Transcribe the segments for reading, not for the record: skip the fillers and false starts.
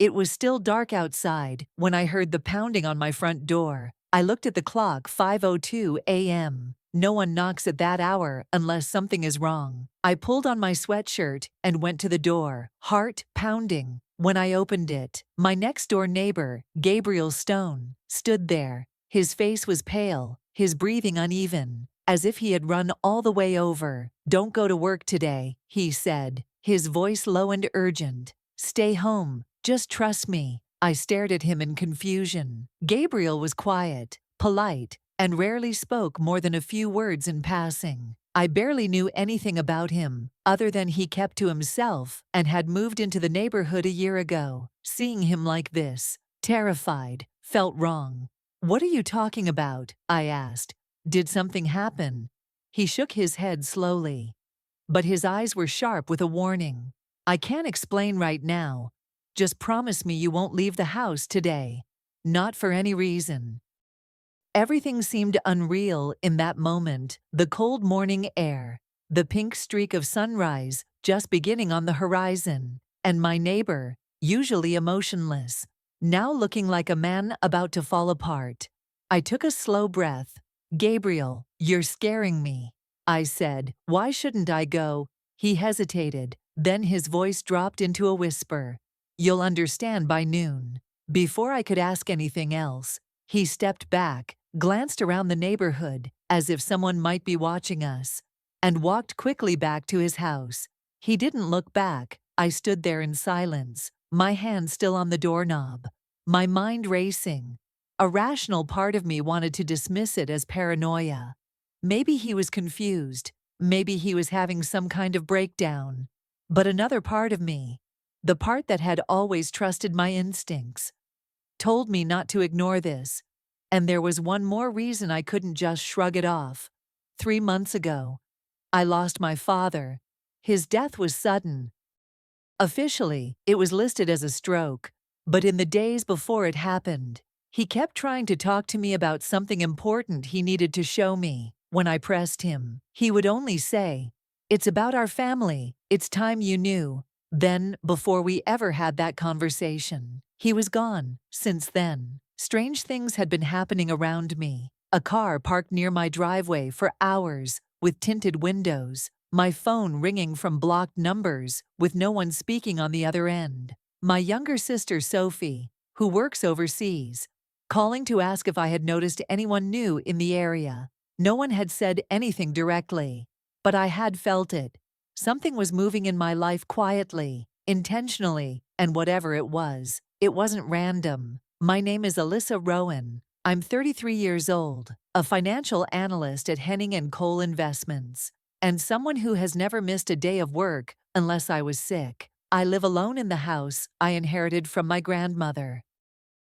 It was still dark outside when I heard the pounding on my front door. I looked at the clock, 5:02 a.m. No one knocks at that hour unless something is wrong. I pulled on my sweatshirt and went to the door, heart pounding. When I opened it, my next-door neighbor, Gabriel Stone, stood there. His face was pale, his breathing uneven, as if he had run all the way over. "Don't go to work today," he said, his voice low and urgent. "Stay home, just trust me." I stared at him in confusion. Gabriel was quiet, polite, and rarely spoke more than a few words in passing. I barely knew anything about him, other than he kept to himself and had moved into the neighborhood a year ago. Seeing him like this, terrified, felt wrong. "What are you talking about?" I asked. "Did something happen?" He shook his head slowly, but his eyes were sharp with a warning. "I can't explain right now. Just promise me you won't leave the house today. Not for any reason." Everything seemed unreal in that moment. The cold morning air, the pink streak of sunrise just beginning on the horizon, and my neighbor, usually emotionless, now looking like a man about to fall apart. I took a slow breath. "Gabriel, you're scaring me," I said. "Why shouldn't I go?" He hesitated, then his voice dropped into a whisper. "You'll understand by noon." Before I could ask anything else, he stepped back, glanced around the neighborhood as if someone might be watching us, and walked quickly back to his house. He didn't look back. I stood there in silence, my hand still on the doorknob, my mind racing. A rational part of me wanted to dismiss it as paranoia. Maybe he was confused. Maybe he was having some kind of breakdown. But another part of me, the part that had always trusted my instincts, told me not to ignore this. And there was one more reason I couldn't just shrug it off. 3 months ago, I lost my father. His death was sudden. Officially, it was listed as a stroke, but in the days before it happened, he kept trying to talk to me about something important he needed to show me. When I pressed him, he would only say, "It's about our family. It's time you knew." Then, before we ever had that conversation, he was gone. Since then, strange things had been happening around me. A car parked near my driveway for hours, with tinted windows, my phone ringing from blocked numbers, with no one speaking on the other end. My younger sister Sophie, who works overseas, calling to ask if I had noticed anyone new in the area. No one had said anything directly, but I had felt it. Something was moving in my life quietly, intentionally, and whatever it wasn't random. My name is Alyssa Rowan. I'm 33 years old, a financial analyst at Henning & Cole Investments, and someone who has never missed a day of work unless I was sick. I live alone in the house I inherited from my grandmother.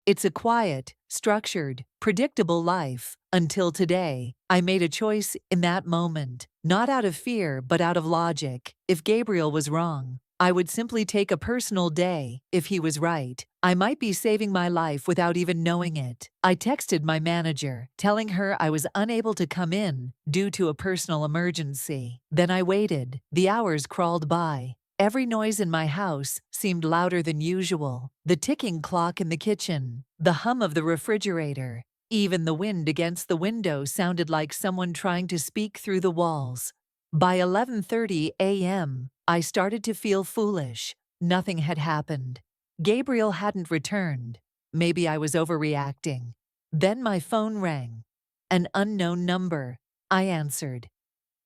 It's a quiet, structured, predictable life. Until today, I made a choice in that moment, not out of fear but out of logic. If Gabriel was wrong, I would simply take a personal day. If he was right, I might be saving my life without even knowing it. I texted my manager, telling her I was unable to come in due to a personal emergency. Then I waited. The hours crawled by. Every noise in my house seemed louder than usual. The ticking clock in the kitchen, the hum of the refrigerator, even the wind against the window sounded like someone trying to speak through the walls. By 11:30 a.m., I started to feel foolish. Nothing had happened. Gabriel hadn't returned. Maybe I was overreacting. Then my phone rang. An unknown number. I answered,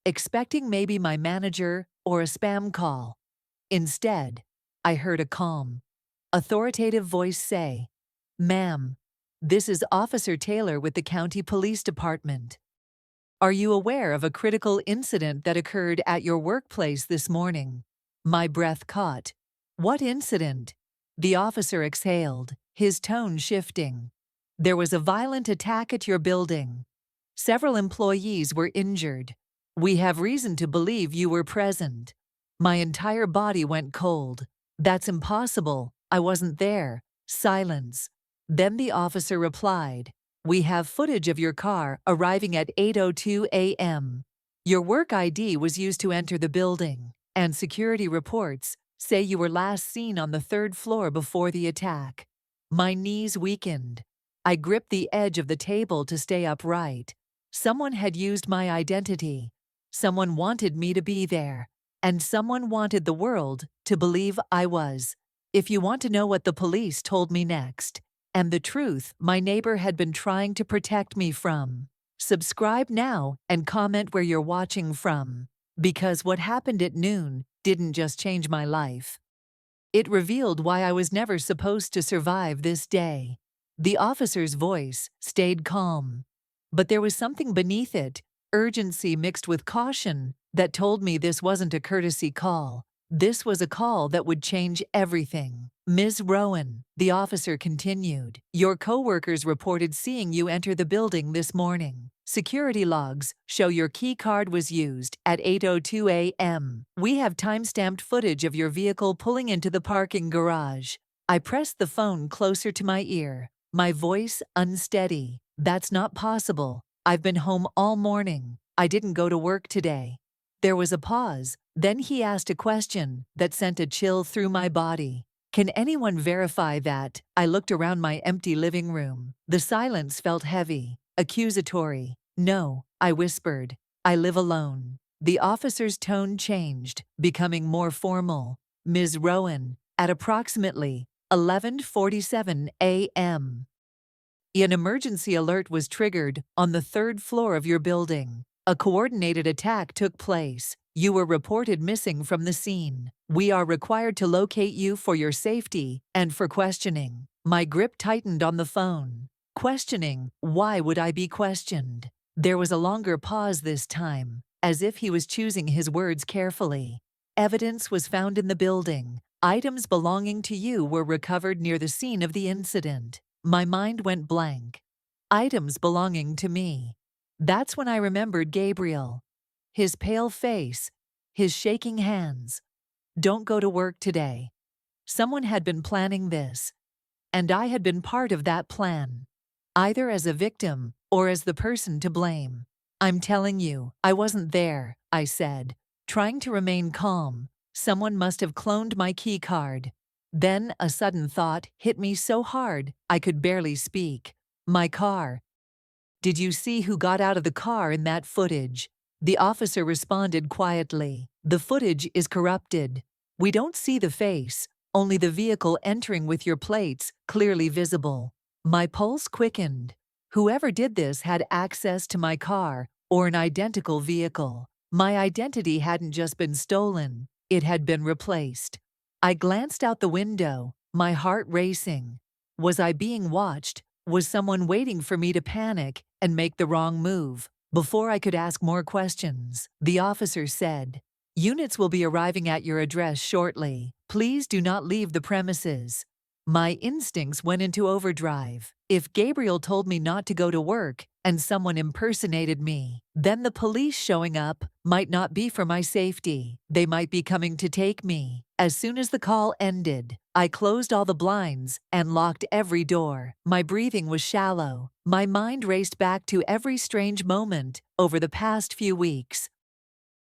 expecting maybe my manager or a spam call. Instead, I heard a calm, authoritative voice say, "Ma'am, this is Officer Taylor with the County Police Department. Are you aware of a critical incident that occurred at your workplace this morning?" My breath caught. "What incident?" The officer exhaled, his tone shifting. "There was a violent attack at your building. Several employees were injured. We have reason to believe you were present." My entire body went cold. "That's impossible. I wasn't there." Silence. Then the officer replied, "We have footage of your car arriving at 8:02 a.m. Your work ID was used to enter the building, and security reports Say you were last seen on the third floor before the attack. My knees weakened. I gripped the edge of the table to stay upright. Someone had used my identity. Someone wanted me to be there. And someone wanted the world to believe I was. If you want to know what the police told me next, and the truth my neighbor had been trying to protect me from, subscribe now and comment where you're watching from. Because what happened at noon didn't just change my life. It revealed why I was never supposed to survive this day. The officer's voice stayed calm. But there was something beneath it, urgency mixed with caution, that told me this wasn't a courtesy call. This was a call that would change everything. Ms. Rowan, the officer continued, your coworkers reported seeing you enter the building this morning. Security logs show your key card was used at 8:02 a.m. We have time-stamped footage of your vehicle pulling into the parking garage. I pressed the phone closer to my ear, my voice unsteady. That's not possible. I've been home all morning. I didn't go to work today. There was a pause. Then he asked a question that sent a chill through my body. Can anyone verify that? I looked around my empty living room. The silence felt heavy, accusatory. No, I whispered. I live alone. The officer's tone changed, becoming more formal. Ms. Rowan, at approximately 11:47 a.m. An emergency alert was triggered on the third floor of your building. A coordinated attack took place. You were reported missing from the scene. We are required to locate you for your safety and for questioning. My grip tightened on the phone. Questioning? Why would I be questioned? There was a longer pause this time, as if he was choosing his words carefully. Evidence was found in the building. Items belonging to you were recovered near the scene of the incident. My mind went blank. Items belonging to me. That's when I remembered Gabriel. His pale face, his shaking hands. Don't go to work today. Someone had been planning this, and I had been part of that plan, either as a victim or as the person to blame. I'm telling you, I wasn't there, I said, trying to remain calm. Someone must have cloned my key card. Then a sudden thought hit me so hard I could barely speak. My car. Did you see who got out of the car in that footage? The officer responded quietly. The footage is corrupted. We don't see the face, only the vehicle entering with your plates clearly visible. My pulse quickened. Whoever did this had access to my car or an identical vehicle. My identity hadn't just been stolen, it had been replaced. I glanced out the window, my heart racing. Was I being watched? Was someone waiting for me to panic and make the wrong move? Before I could ask more questions, the officer said, units will be arriving at your address shortly. Please do not leave the premises. My instincts went into overdrive. If Gabriel told me not to go to work and someone impersonated me, then the police showing up might not be for my safety. They might be coming to take me. As soon as the call ended, I closed all the blinds and locked every door. My breathing was shallow. My mind raced back to every strange moment over the past few weeks.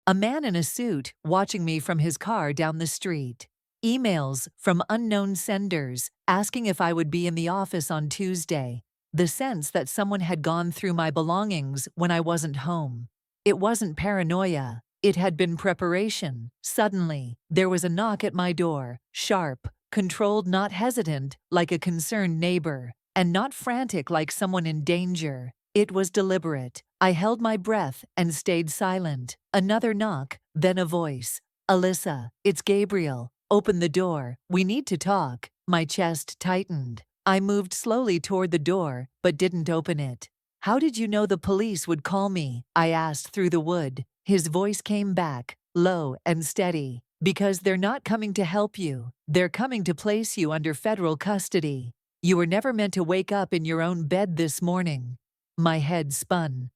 A man in a suit watching me from his car down the street. Emails from unknown senders asking if I would be in the office on Tuesday. The sense that someone had gone through my belongings when I wasn't home. It wasn't paranoia. It had been preparation. Suddenly, there was a knock at my door, sharp, controlled, not hesitant like a concerned neighbor, and not frantic like someone in danger. It was deliberate. I held my breath and stayed silent. Another knock, then a voice. Alyssa, it's Gabriel. Open the door. We need to talk. My chest tightened. I moved slowly toward the door, but didn't open it. How did you know the police would call me? I asked through the wood. His voice came back, low and steady. Because they're not coming to help you. They're coming to place you under federal custody. You were never meant to wake up in your own bed this morning. My head spun.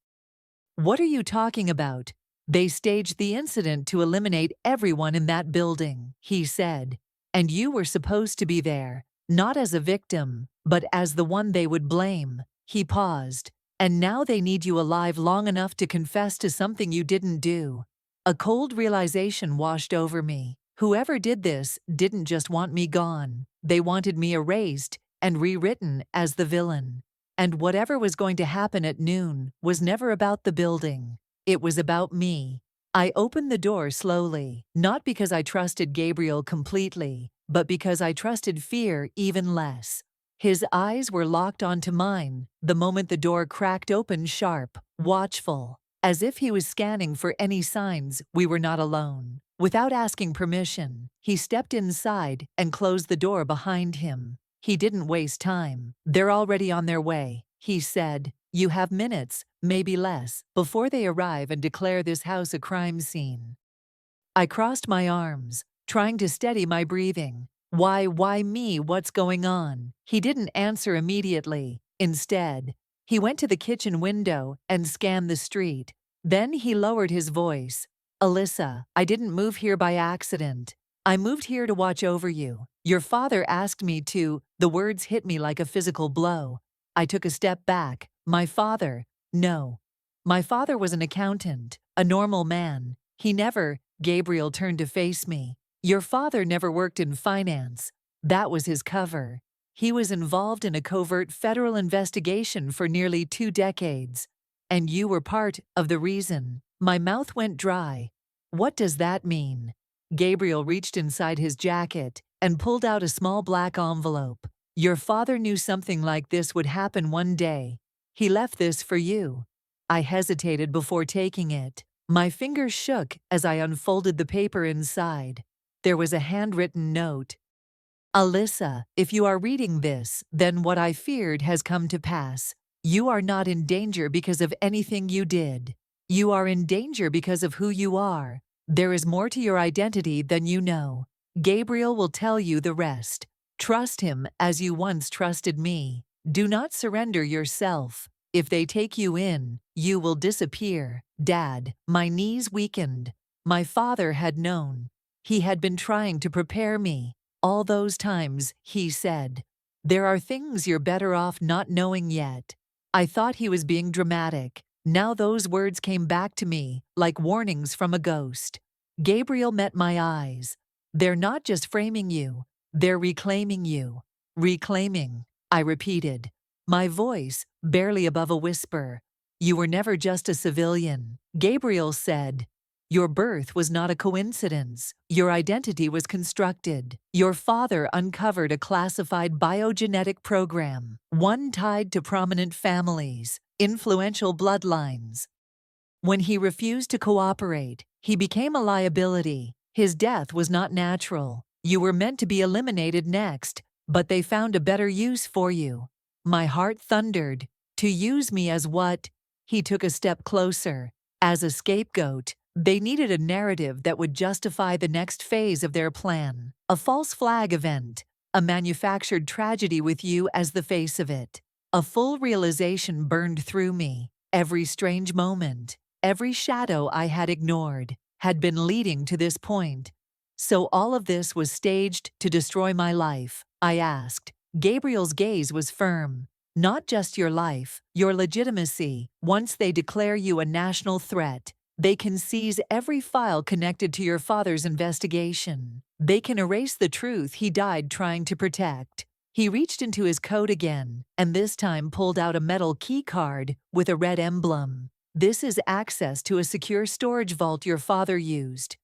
What are you talking about? They staged the incident to eliminate everyone in that building, he said. And you were supposed to be there, not as a victim, but as the one they would blame. He paused. And now they need you alive long enough to confess to something you didn't do. A cold realization washed over me. Whoever did this didn't just want me gone. They wanted me erased and rewritten as the villain. And whatever was going to happen at noon was never about the building. It was about me. I opened the door slowly, not because I trusted Gabriel completely, but because I trusted fear even less. His eyes were locked onto mine the moment the door cracked open sharp, watchful, as if he was scanning for any signs we were not alone. Without asking permission, he stepped inside and closed the door behind him. He didn't waste time. "They're already on their way," he said. "You have minutes, maybe less, before they arrive and declare this house a crime scene." I crossed my arms, trying to steady my breathing. Why me? What's going on?" He didn't answer immediately. Instead, he went to the kitchen window and scanned the street. Then he lowered his voice. "Alyssa, I didn't move here by accident. I moved here to watch over you. Your father asked me to." The words hit me like a physical blow. I took a step back. My father? No. My father was an accountant, a normal man. Gabriel turned to face me. "Your father never worked in finance." That was his cover. He was involved in a covert federal investigation for nearly 2 decades. And you were part of the reason. My mouth went dry. "What does that mean?" Gabriel reached inside his jacket and pulled out a small black envelope. "Your father knew something like this would happen one day. He left this for you." I hesitated before taking it. My fingers shook as I unfolded the paper inside. There was a handwritten note. "Alyssa, if you are reading this, then what I feared has come to pass. You are not in danger because of anything you did. You are in danger because of who you are. There is more to your identity than you know. Gabriel will tell you the rest. Trust him as you once trusted me. Do not surrender yourself. If they take you in, you will disappear." Dad, my knees weakened. My father had known. He had been trying to prepare me. All those times, he said, "There are things you're better off not knowing yet." I thought he was being dramatic. Now those words came back to me like warnings from a ghost. Gabriel met my eyes. "They're not just framing you, they're reclaiming you." "Reclaiming," I repeated, my voice barely above a whisper. "You were never just a civilian." Gabriel said, "Your birth was not a coincidence. Your identity was constructed. Your father uncovered a classified biogenetic program, one tied to prominent families, influential bloodlines. When he refused to cooperate, he became a liability. His death was not natural. You were meant to be eliminated next, but they found a better use for you." My heart thundered. "To use me as what?" He took a step closer. "As a scapegoat." They needed a narrative that would justify the next phase of their plan. A false flag event, a manufactured tragedy with you as the face of it. A full realization burned through me. Every strange moment, every shadow I had ignored, had been leading to this point. "So all of this was staged to destroy my life?" I asked. Gabriel's gaze was firm. "Not just your life, your legitimacy. Once they declare you a national threat, they can seize every file connected to your father's investigation. They can erase the truth he died trying to protect." He reached into his coat again, and this time pulled out a metal key card with a red emblem. "This is access to a secure storage vault your father used.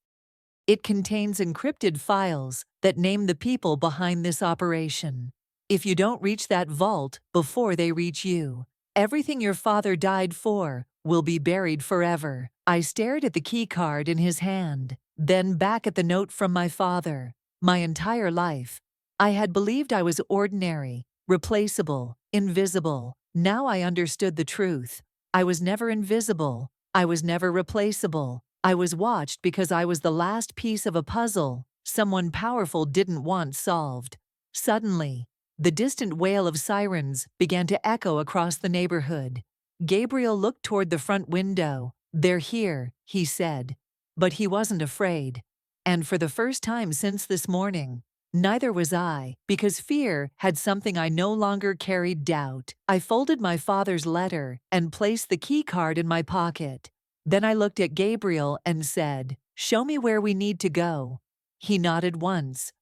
It contains encrypted files that name the people behind this operation. If you don't reach that vault before they reach you, everything your father died for will be buried forever." I stared at the key card in his hand, then back at the note from my father. My entire life, I had believed I was ordinary, replaceable, invisible. Now I understood the truth. I was never invisible. I was never replaceable. I was watched because I was the last piece of a puzzle someone powerful didn't want solved. Suddenly, the distant wail of sirens began to echo across the neighborhood. Gabriel looked toward the front window. "They're here," he said. But he wasn't afraid. And for the first time since this morning, neither was I, because fear had something I no longer carried: doubt. I folded my father's letter and placed the key card in my pocket. Then I looked at Gabriel and said, "Show me where we need to go." He nodded once.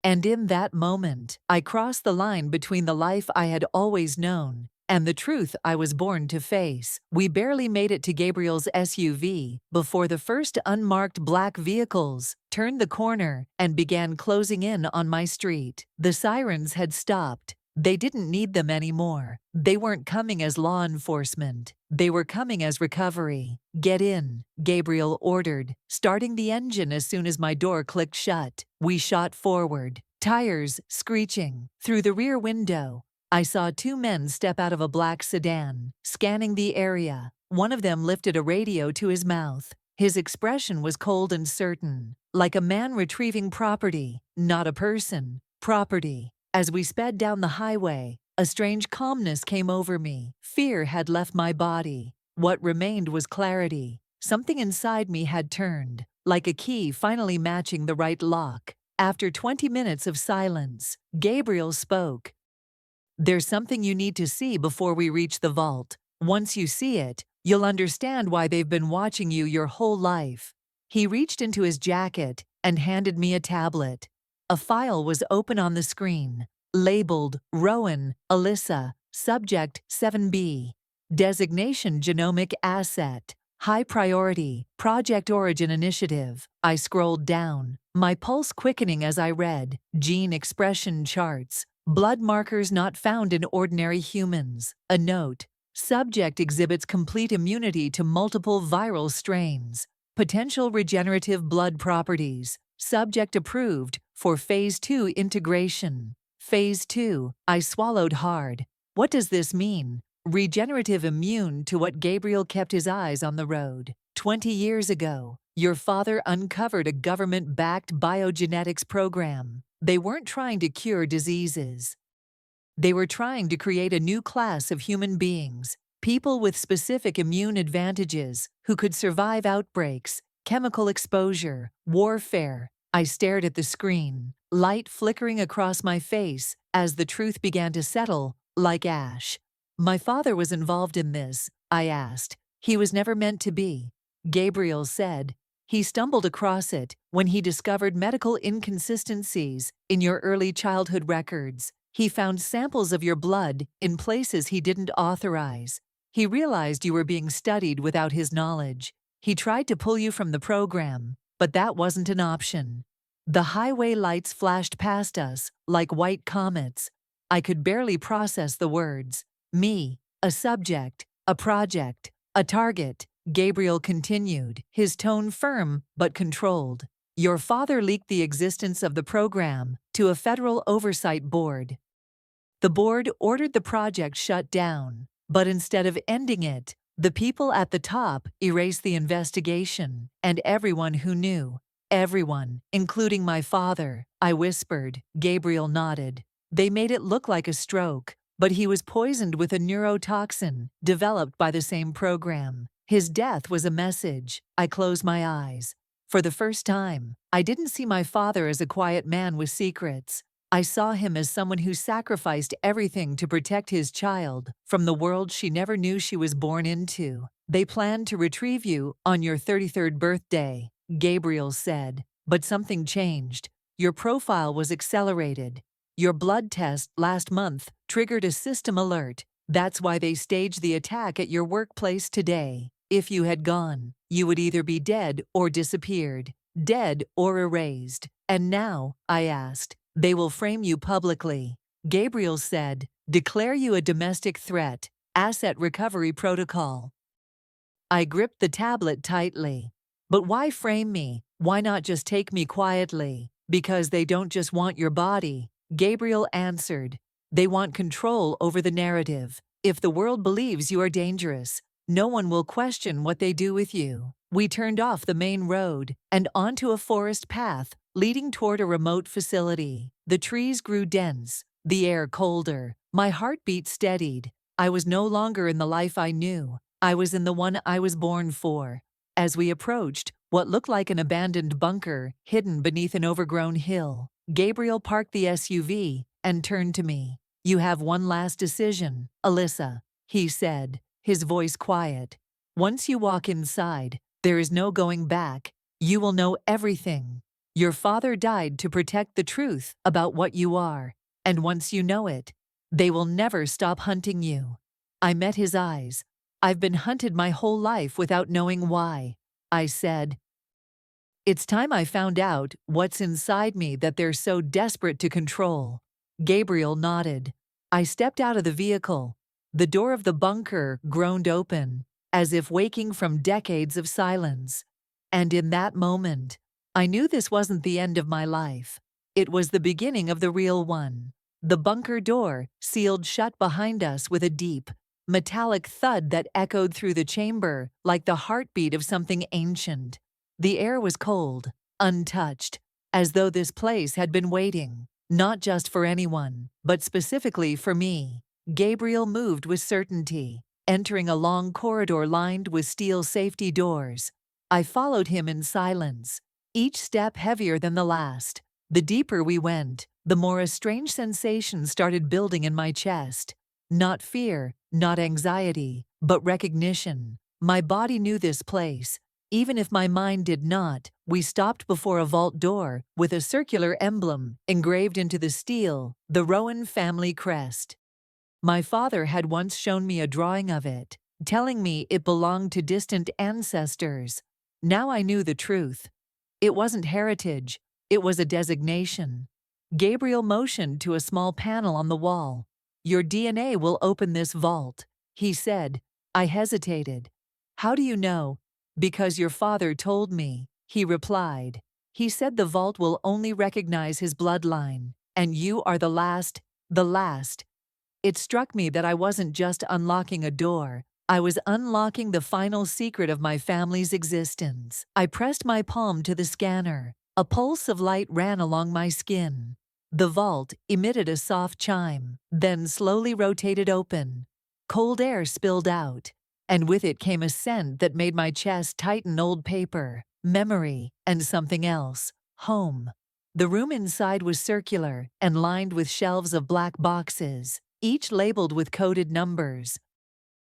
And in that moment, I crossed the line between the life I had always known and the truth I was born to face. We barely made it to Gabriel's SUV before the first unmarked black vehicles turned the corner and began closing in on my street. The sirens had stopped. They didn't need them anymore. They weren't coming as law enforcement. They were coming as recovery. "Get in," Gabriel ordered, starting the engine as soon as my door clicked shut. We shot forward, tires screeching. Through the rear window, I saw two men step out of a black sedan, scanning the area. One of them lifted a radio to his mouth. His expression was cold and certain, like a man retrieving property, not a person. Property. As we sped down the highway, a strange calmness came over me. Fear had left my body. What remained was clarity. Something inside me had turned, like a key finally matching the right lock. After 20 minutes of silence, Gabriel spoke. "There's something you need to see before we reach the vault. Once you see it, you'll understand why they've been watching you your whole life." He reached into his jacket and handed me a tablet. A file was open on the screen, labeled Rowan, Alyssa, Subject 7B, Designation Genomic Asset, High Priority, Project Origin Initiative. I scrolled down, my pulse quickening as I read. Gene expression charts, blood markers not found in ordinary humans. A note: subject exhibits complete immunity to multiple viral strains. Potential regenerative blood properties. Subject approved for Phase 2 integration. Phase 2. I swallowed hard. What does this mean? Regenerative immune to what? Gabriel kept his eyes on the road. 20 years ago, your father uncovered a government-backed biogenetics program. They weren't trying to cure diseases. They were trying to create a new class of human beings, people with specific immune advantages who could survive outbreaks, chemical exposure, warfare. I stared at the screen, light flickering across my face as the truth began to settle, like ash. "My father was involved in this," I asked. "He was never meant to be." Gabriel said, "He stumbled across it when he discovered medical inconsistencies in your early childhood records. He found samples of your blood in places he didn't authorize. He realized you were being studied without his knowledge. He tried to pull you from the program, but that wasn't an option." The highway lights flashed past us like white comets. I could barely process the words. "Me, a subject, a project, a target," Gabriel continued, his tone firm but controlled. "Your father leaked the existence of the program to a federal oversight board. The board ordered the project shut down, but instead of ending it, the people at the top erased the investigation and everyone who knew. Everyone, including my father," I whispered. Gabriel nodded. "They made it look like a stroke, but he was poisoned with a neurotoxin developed by the same program. His death was a message." I closed my eyes. For the first time, I didn't see my father as a quiet man with secrets. I saw him as someone who sacrificed everything to protect his child from the world she never knew she was born into. "They planned to retrieve you on your 33rd birthday," Gabriel said, "but something changed. Your profile was accelerated. Your blood test last month triggered a system alert. That's why they staged the attack at your workplace today. If you had gone, you would either be dead or disappeared, dead or erased. And now," I asked, "they will frame you publicly." Gabriel said, "Declare you a domestic threat, asset recovery protocol." I gripped the tablet tightly. "But why frame me? Why not just take me quietly?" "Because they don't just want your body," Gabriel answered. "They want control over the narrative. If the world believes you are dangerous, no one will question what they do with you." We turned off the main road and onto a forest path leading toward a remote facility. The trees grew dense, the air colder. My heartbeat steadied. I was no longer in the life I knew. I was in the one I was born for. As we approached what looked like an abandoned bunker hidden beneath an overgrown hill, Gabriel parked the SUV and turned to me. "You have one last decision, Alyssa," he said, his voice quiet. "Once you walk inside, there is no going back. You will know everything." Your father died to protect the truth about what you are, and once you know it, they will never stop hunting you. I met his eyes. I've been hunted my whole life without knowing why. I said, it's time I found out what's inside me that they're so desperate to control. Gabriel nodded. I stepped out of the vehicle. The door of the bunker groaned open, as if waking from decades of silence. And in that moment, I knew this wasn't the end of my life. It was the beginning of the real one. The bunker door sealed shut behind us with a deep, metallic thud that echoed through the chamber like the heartbeat of something ancient. The air was cold, untouched, as though this place had been waiting, not just for anyone, but specifically for me. Gabriel moved with certainty, entering a long corridor lined with steel safety doors. I followed him in silence, each step heavier than the last. The deeper we went, the more a strange sensation started building in my chest. Not fear, not anxiety, but recognition. My body knew this place. Even if my mind did not. We stopped before a vault door with a circular emblem engraved into the steel, the Rowan family crest. My father had once shown me a drawing of it, telling me it belonged to distant ancestors. Now I knew the truth. It wasn't heritage, it was a designation. Gabriel motioned to a small panel on the wall. Your DNA will open this vault, he said. I hesitated. How do you know? Because your father told me, he replied. He said the vault will only recognize his bloodline, and you are the last. It struck me that I wasn't just unlocking a door, I was unlocking the final secret of my family's existence. I pressed my palm to the scanner. A pulse of light ran along my skin. The vault emitted a soft chime, then slowly rotated open. Cold air spilled out, and with it came a scent that made my chest tighten. Old paper, memory, and something else. Home. The room inside was circular and lined with shelves of black boxes, each labeled with coded numbers.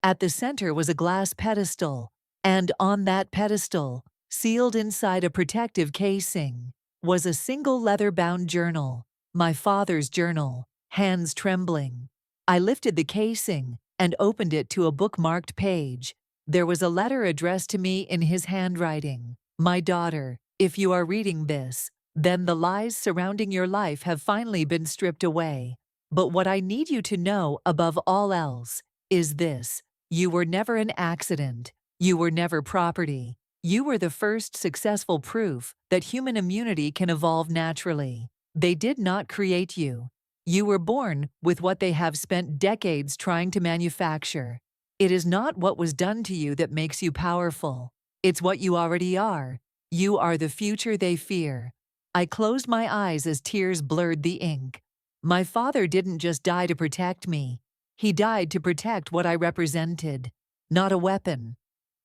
At the center was a glass pedestal, and on that pedestal, sealed inside a protective casing, was a single leather-bound journal, my father's journal. Hands trembling, I lifted the casing and opened it to a bookmarked page. There was a letter addressed to me in his handwriting. My daughter, if you are reading this, then the lies surrounding your life have finally been stripped away. But what I need you to know above all else is this: you were never an accident. You were never property. You were the first successful proof that human immunity can evolve naturally. They did not create you. You were born with what they have spent decades trying to manufacture. It is not what was done to you that makes you powerful. It's what you already are. You are the future they fear. I closed my eyes as tears blurred the ink. My father didn't just die to protect me. He died to protect what I represented. Not a weapon,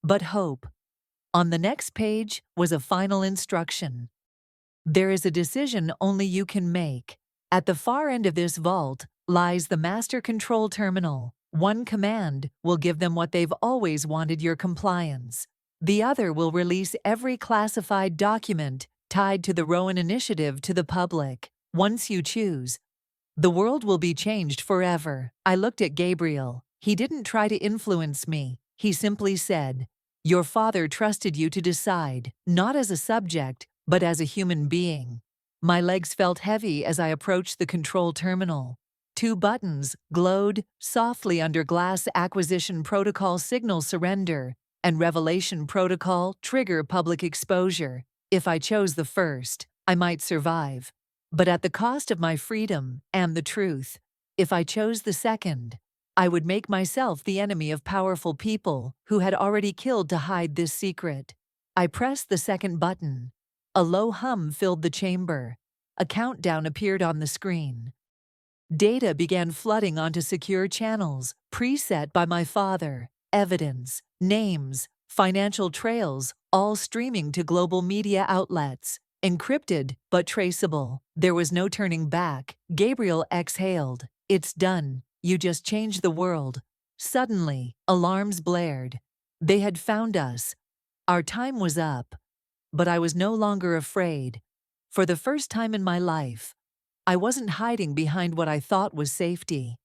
but hope. On the next page was a final instruction. There is a decision only you can make. At the far end of this vault lies the master control terminal. One command will give them what they've always wanted: your compliance. The other will release every classified document tied to the Rowan Initiative to the public. Once you choose, the world will be changed forever. I looked at Gabriel. He didn't try to influence me. He simply said, your father trusted you to decide, not as a subject, but as a human being. My legs felt heavy as I approached the control terminal. 2 buttons glowed softly under glass: acquisition protocol, signal surrender, and revelation protocol, trigger public exposure. If I chose the first, I might survive, but at the cost of my freedom and the truth. If I chose the second, I would make myself the enemy of powerful people who had already killed to hide this secret. I pressed the second button. A low hum filled the chamber. A countdown appeared on the screen. Data began flooding onto secure channels, preset by my father. Evidence, names, financial trails, all streaming to global media outlets. Encrypted, but traceable. There was no turning back. Gabriel exhaled. It's done. You just changed the world. Suddenly, alarms blared. They had found us. Our time was up. But I was no longer afraid. For the first time in my life, I wasn't hiding behind what I thought was safety.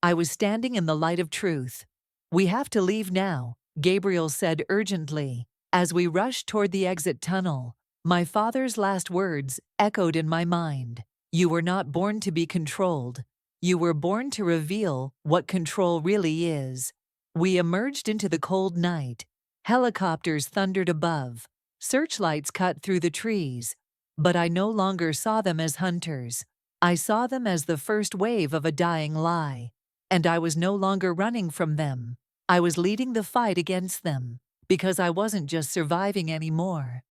I was standing in the light of truth. "We have to leave now," Gabriel said urgently. As we rushed toward the exit tunnel, my father's last words echoed in my mind. "You were not born to be controlled. You were born to reveal what control really is." We emerged into the cold night. Helicopters thundered above. Searchlights cut through the trees. But I no longer saw them as hunters. I saw them as the first wave of a dying lie. And I was no longer running from them. I was leading the fight against them, because I wasn't just surviving anymore.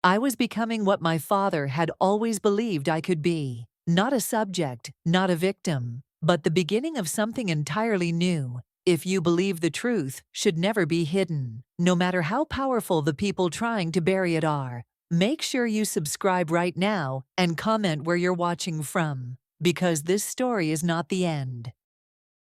I was becoming what my father had always believed I could be. Not a subject, not a victim, but the beginning of something entirely new. If you believe the truth should never be hidden, no matter how powerful the people trying to bury it are. Make sure you subscribe right now and comment where you're watching from, because this story is not the end.